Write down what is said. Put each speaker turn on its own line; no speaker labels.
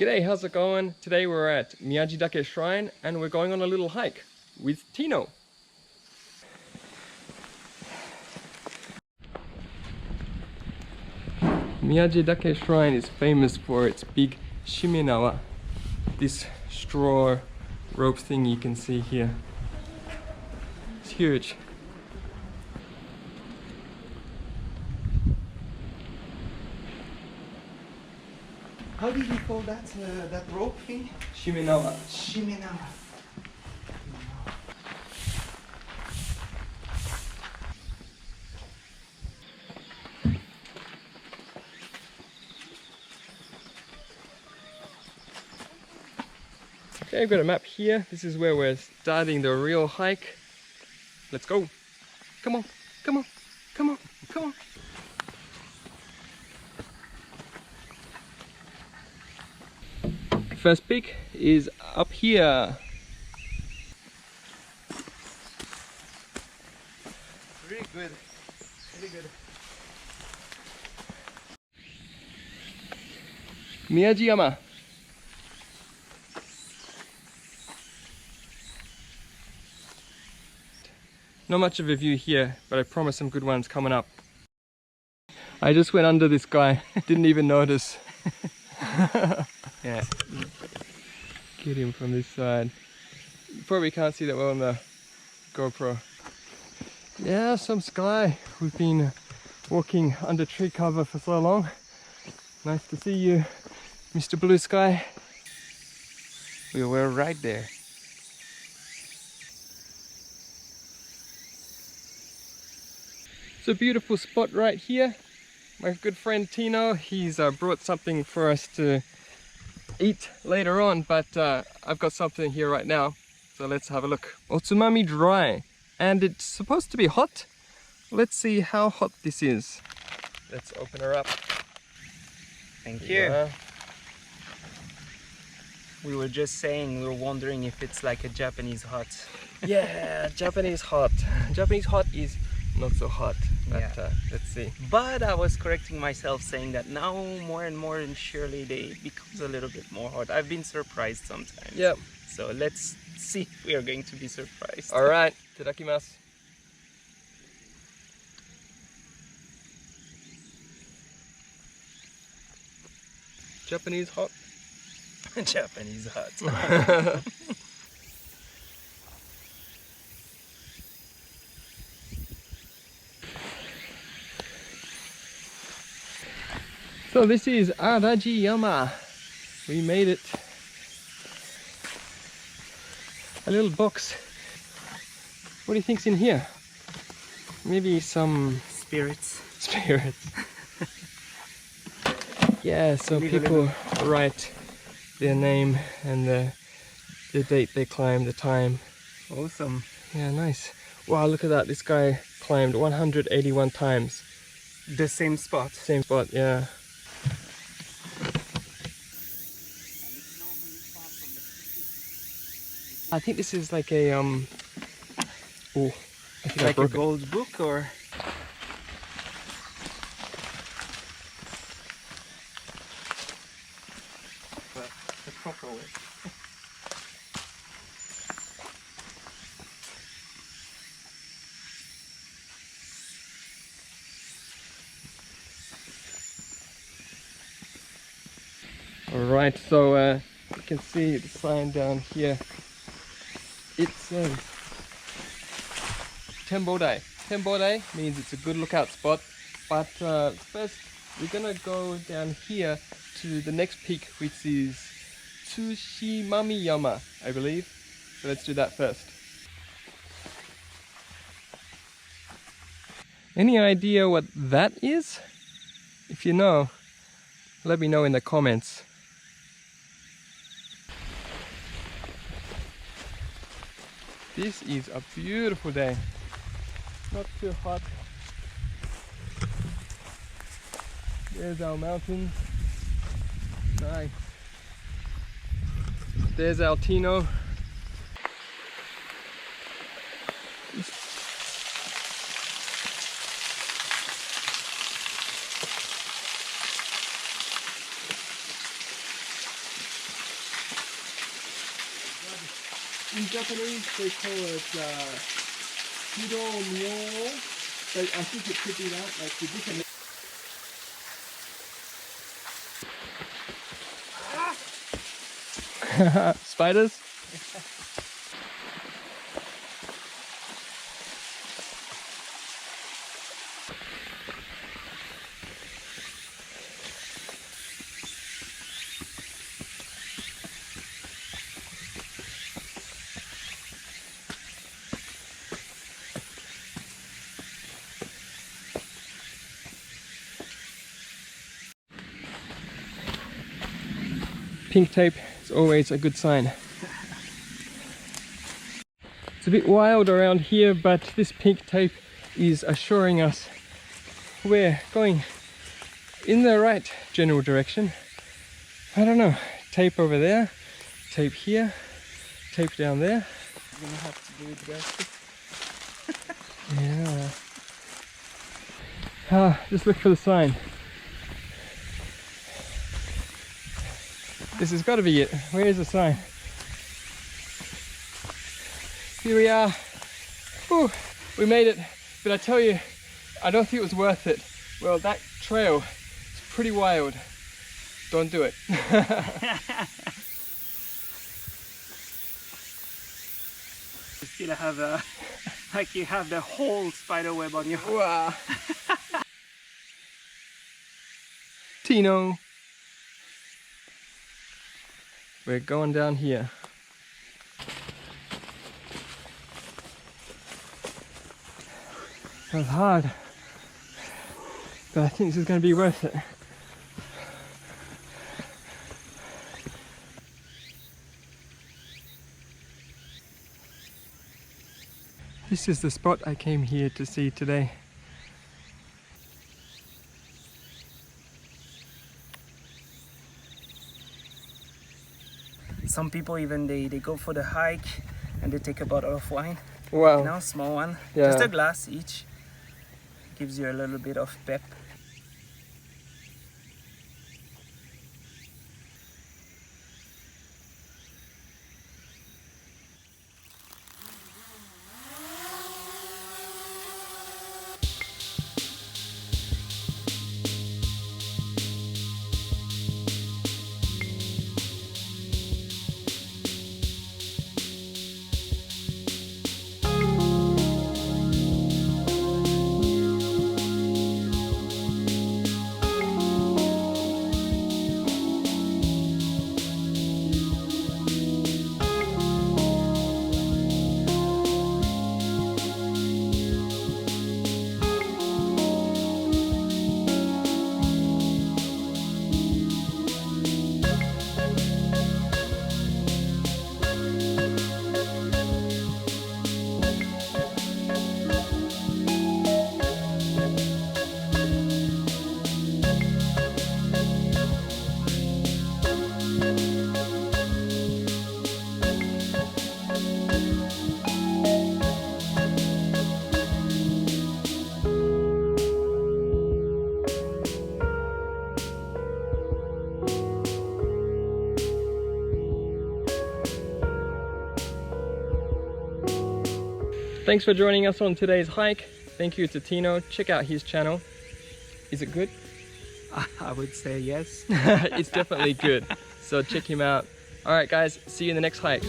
G'day, how's it going? Today we're at Miyajidake Shrine and we're going on a little hike with Tino. Miyajidake Shrine is famous for its big shimenawa, this straw rope thing you can see here. It's huge.
How did you call that that rope thing?
Shimenawa.
Shimenawa.
Okay, I've got a map here. This is where we're starting the real hike. Let's go. Come on, come on, come on, come on. First peak is up here.
Really good. Really good.
Miyajiyama. Not much of a view here, but I promise some good ones coming up. I just went under this guy, didn't even notice.
Yeah.
Get him from this side. You probably can't see that well on the GoPro. Yeah, some sky. We've been walking under tree cover for so long. Nice to see you, Mr. Blue Sky.
We were right there.
It's a beautiful spot right here. My good friend Tino, he's brought something for us to eat later on, but I've got something here right now, so let's have a look. Otsumami dry, and it's supposed to be hot. Let's see how hot this is. Let's open her up.
Thank you. We were just saying, we were wondering if it's like a Japanese hot.
Yeah, Japanese hot. Japanese hot is not so hot, but
Yeah.
Let's see.
But I was correcting myself, saying that now more and more, and surely they becomes a little bit more hot. I've been surprised sometimes.
Yep.
So let's see if we are going to be surprised.
All right, itadakimasu. Japanese hot.
Japanese hot.
So this is Araji Yama. We made it. A little box. What do you think's in here? Maybe some
Spirits.
spirits. Yeah, so people write their name and the date they climbed, the time.
Awesome.
Yeah, nice. Wow, look at that. This guy climbed 181 times.
The same spot.
Same spot, yeah. I think this is like a oh, I think I
Like a
broke it.
gold book, or the proper way.
Alright, so you can see the sign down here. It says Tembodai. Tembodai means it's a good lookout spot. But first we're gonna go down here to the next peak, which is Tsushimama, I believe. So let's do that first. Any idea what that is? If you know, let me know in the comments. This is a beautiful day. Not too hot. There's our mountains. Nice. There's our Tino. In Japanese, they call it Hiro-myo, but I think it could be that, like the different... Spiders? Pink tape is always a good sign. It's a bit wild around here, but this pink tape is assuring us we're going in the right general direction. I don't know, tape over there, tape here, tape down there.
You're gonna have to do it guys.
Yeah. Just look for the sign. This has got to be it. Where is the sign? Here we are. Whew, we made it. But I tell you, I don't think it was worth it. Well, that trail is pretty wild. Don't do it.
You still have like you have the whole spider web on your
Wow. Tino. We're going down here. That was hard, but I think this is going to be worth it. This is the spot I came here to see today.
Some people even they go for the hike and they take a bottle of wine.
Wow.
You know, small one.
Yeah.
Just a glass each. Gives you a little bit of pep.
Thanks for joining us on today's hike. Thank you to Tino. Check out his channel. Is it good?
I would say yes.
It's definitely good. So check him out. Alright guys, see you in the next hike.